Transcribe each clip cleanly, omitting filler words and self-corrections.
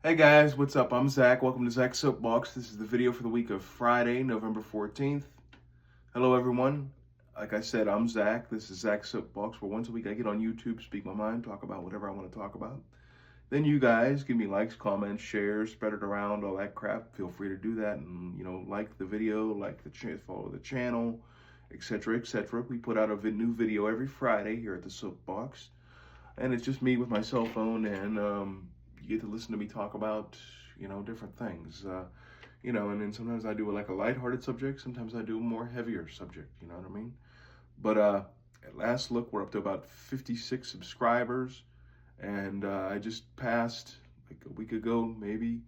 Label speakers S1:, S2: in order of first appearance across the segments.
S1: Hey guys, what's up? I'm Zach. Welcome to Zach's Soapbox. This is the video for the week of Friday, November 14th. Hello everyone. Like I said, I'm Zach. This is Zach's Soapbox, where once a week I get on YouTube, speak my mind, talk about whatever I want to talk about. Then you guys give me likes, comments, shares, spread it around, all that crap. Feel free to do that and, like the video, follow the channel, etc., etc. We put out a new video every Friday here at the Soapbox. And it's just me with my cell phone, and you get to listen to me talk about, different things. And then sometimes I do like a lighthearted subject, sometimes I do a more heavier subject, you know what I mean? But at last look, we're up to about 56 subscribers, and I just passed, like a week ago, maybe,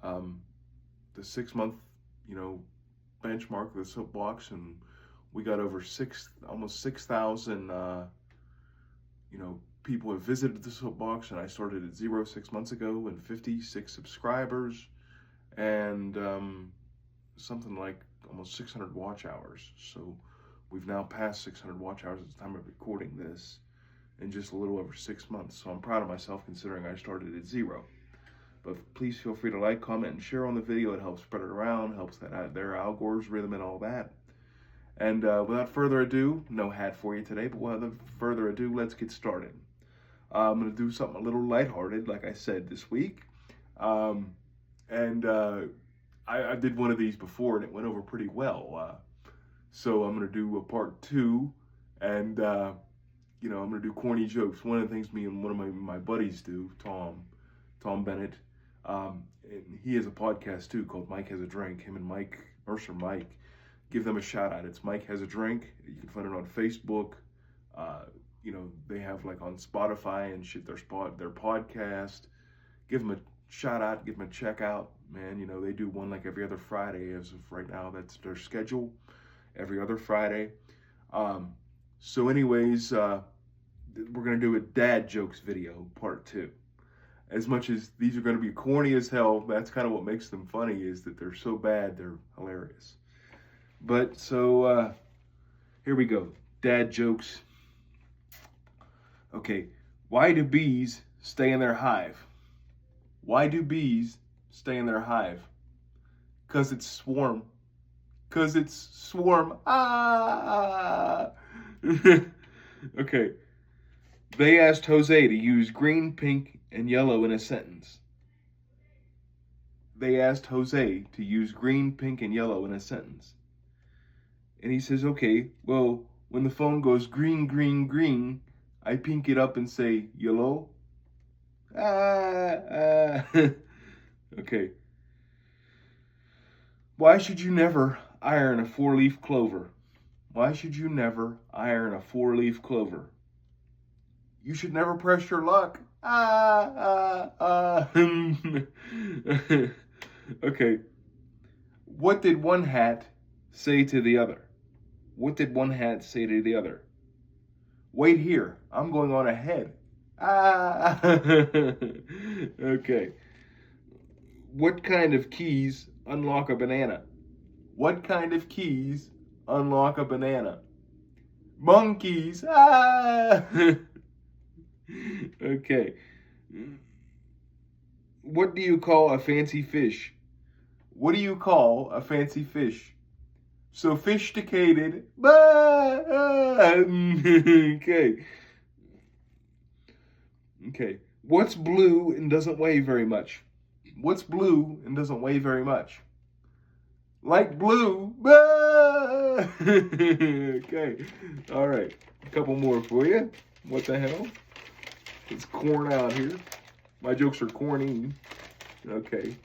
S1: the 6 month, benchmark of the Soapbox, and we got over almost 6,000, people have visited the Soapbox, and I started at 6 months ago, and 56 subscribers, and something like almost 600 watch hours. So we've now passed 600 watch hours at the time of recording this in just a little over 6 months. So I'm proud of myself considering I started at 0. But please feel free to like, comment, and share on the video. It helps spread it around, helps their algorithm and all that. And without further ado, no hat for you today, but without further ado, let's get started. I'm going to do something a little lighthearted, like I said, this week. I did one of these before, and it went over pretty well. So I'm going to do a part 2, and, I'm going to do corny jokes. One of the things me and one of my buddies do, Tom Bennett, and he has a podcast, too, called Mike Has a Drink. Him and Mike, give them a shout out. It's Mike Has a Drink. You can find it on Facebook. They have like on Spotify and shit, their podcast. Give them a shout out, give them a check out, man. They do one like every other Friday as of right now. That's their schedule, every other Friday. So anyways, we're going to do a dad jokes video, part 2. As much as these are going to be corny as hell, that's kind of what makes them funny, is that they're so bad, they're hilarious. But so, here we go. Dad jokes. Okay, why do bees stay in their hive? Why do bees stay in their hive? 'Cause it's swarm. 'Cause it's swarm. Ah! Okay. They asked Jose to use green, pink, and yellow in a sentence. They asked Jose to use green, pink, and yellow in a sentence. And he says, okay, well, when the phone goes green, green, green, I pink it up and say, yellow. Okay. Why should you never iron a 4-leaf clover? Why should you never iron a 4-leaf clover? You should never press your luck. Okay. What did one hat say to the other? What did one hat say to the other? Wait here, I'm going on ahead. Okay. What kind of keys unlock a banana? What kind of keys unlock a banana? Monkeys. Okay. What do you call a fancy fish? What do you call a fancy fish? Sophisticated. Okay. Okay. What's blue and doesn't weigh very much? What's blue and doesn't weigh very much? Like blue. Okay. All right. A couple more for you. What the hell? It's corn out here. My jokes are corny. Okay.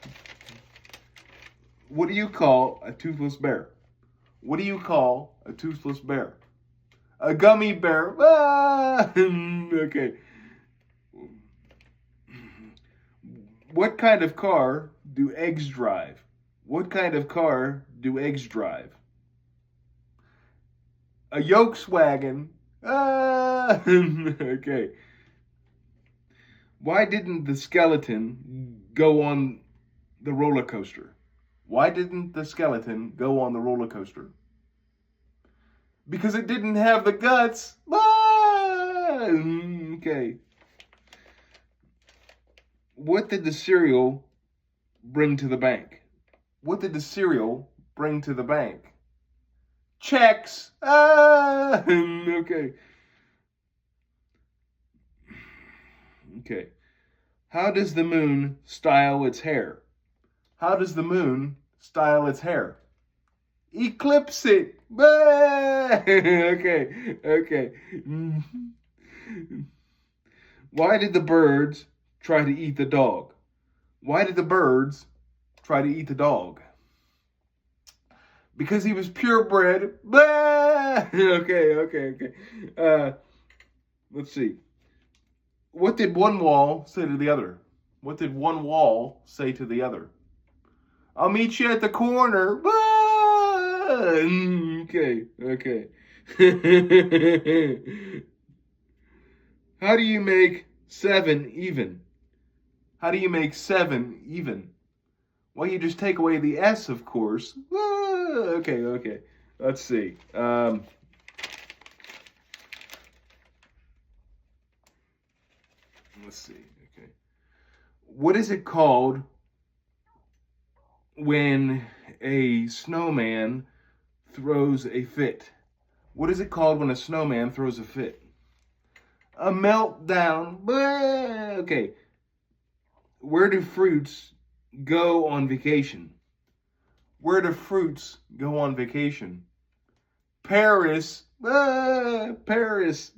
S1: What do you call a toothless bear? What do you call a toothless bear? A gummy bear. Okay. What kind of car do eggs drive? What kind of car do eggs drive? A Volkswagen. Okay. Why didn't the skeleton go on the roller coaster? Why didn't the skeleton go on the roller coaster? Because it didn't have the guts. Okay. What did the cereal bring to the bank? What did the cereal bring to the bank? Checks. Ah, okay. Okay. How does the moon style its hair? How does the moon style its hair? Eclipse it. Okay, okay. Why did the birds try to eat the dog? Why did the birds try to eat the dog? Because he was purebred. Okay, okay, okay. Let's see. What did one wall say to the other? What did one wall say to the other? I'll meet you at the corner. Okay, okay. How do you make 7 even? How do you make 7 even? Well, you just take away the S, of course. Okay, okay. Let's see. Let's see. Okay. What is it called when a snowman throws a fit? What is it called when a snowman throws a fit? A meltdown. Okay. Where do fruits go on vacation? Where do fruits go on vacation? Paris. Paris.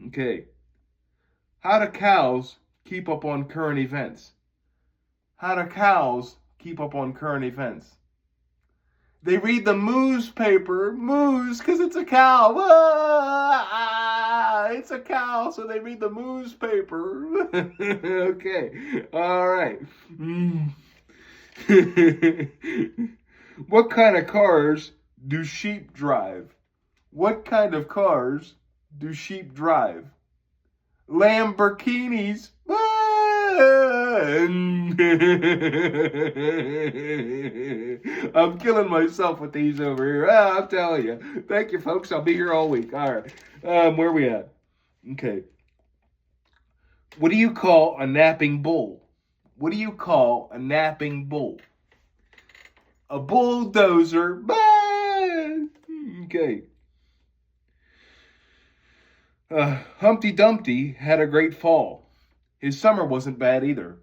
S1: Okay. How do cows keep up on current events? How do cows keep up on current events? They read the newspaper, because it's a cow. It's a cow, so they read the newspaper. Okay, all right. What kind of cars do sheep drive? What kind of cars do sheep drive? Lamborghinis. I'm killing myself with these over here. I'm telling you. Thank you, folks. I'll be here all week. All right. Where we at? Okay. What do you call a napping bull? What do you call a napping bull? A bulldozer. Okay. Humpty Dumpty had a great fall. His summer wasn't bad either.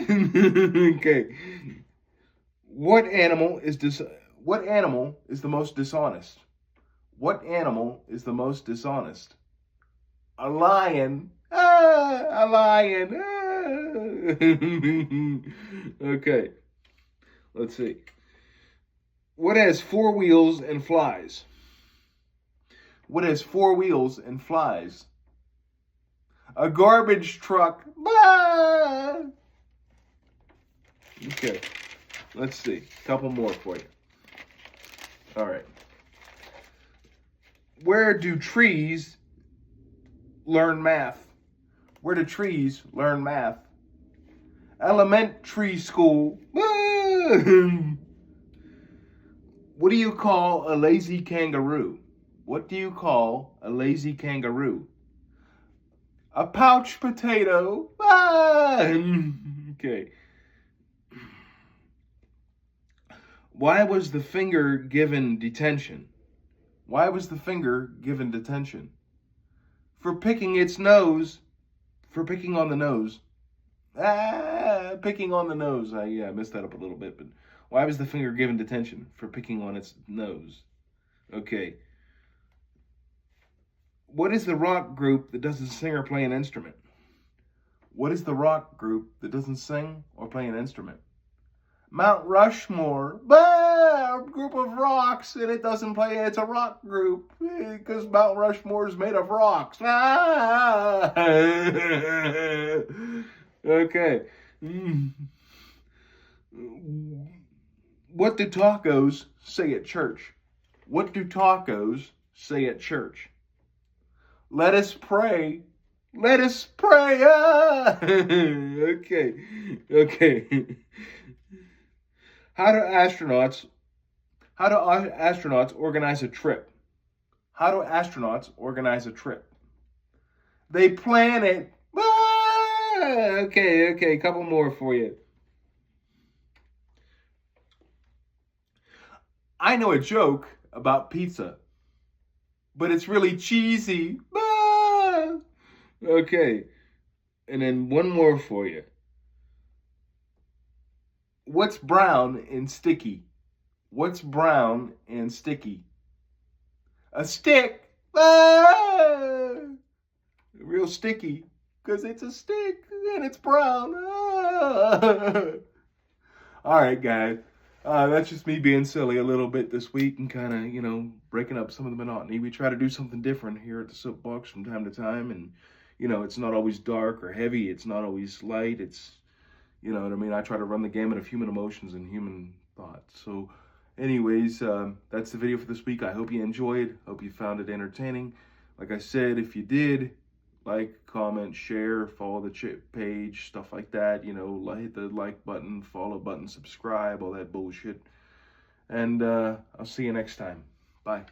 S1: Okay. What animal is the most dishonest? What animal is the most dishonest? A lion. A lion. Okay. Let's see. What has 4 wheels and flies? What has 4 wheels and flies? A garbage truck. Okay. Let's see. A couple more for you. All right. Where do trees learn math? Where do trees learn math? Elementary school. What do you call a lazy kangaroo? What do you call a lazy kangaroo? A pouch potato. Okay. Why was the finger given detention? Why was the finger given detention? For picking its nose. For picking on the nose. Picking on the nose. I messed that up a little bit, but why was the finger given detention? For picking on its nose. Okay. What is the rock group that doesn't sing or play an instrument? What is the rock group that doesn't sing or play an instrument? Mount Rushmore. A group of rocks, and it doesn't play. It's a rock group because Mount Rushmore is made of rocks. Okay. What do tacos say at church? What do tacos say at church? Let us pray. Let us pray. Okay. Okay. How do astronauts organize a trip? How do astronauts organize a trip? They plan it. Okay, a couple more for you. I know a joke about pizza, but it's really cheesy. Ah! Okay, and then one more for you. What's brown and sticky? What's brown and sticky? A stick. Ah! Real sticky, because it's a stick and it's brown. Ah! All right, guys. That's just me being silly a little bit this week and kind of, breaking up some of the monotony. We try to do something different here at the Soapbox from time to time. And, it's not always dark or heavy. It's not always light. It's, you know what I mean? I try to run the gamut of human emotions and human thoughts. So, anyways, that's the video for this week. I hope you enjoyed. Hope you found it entertaining. Like I said, if you did, like, comment, share, follow the page, stuff like that. Hit the like button, follow button, subscribe, all that bullshit. And I'll see you next time. Bye.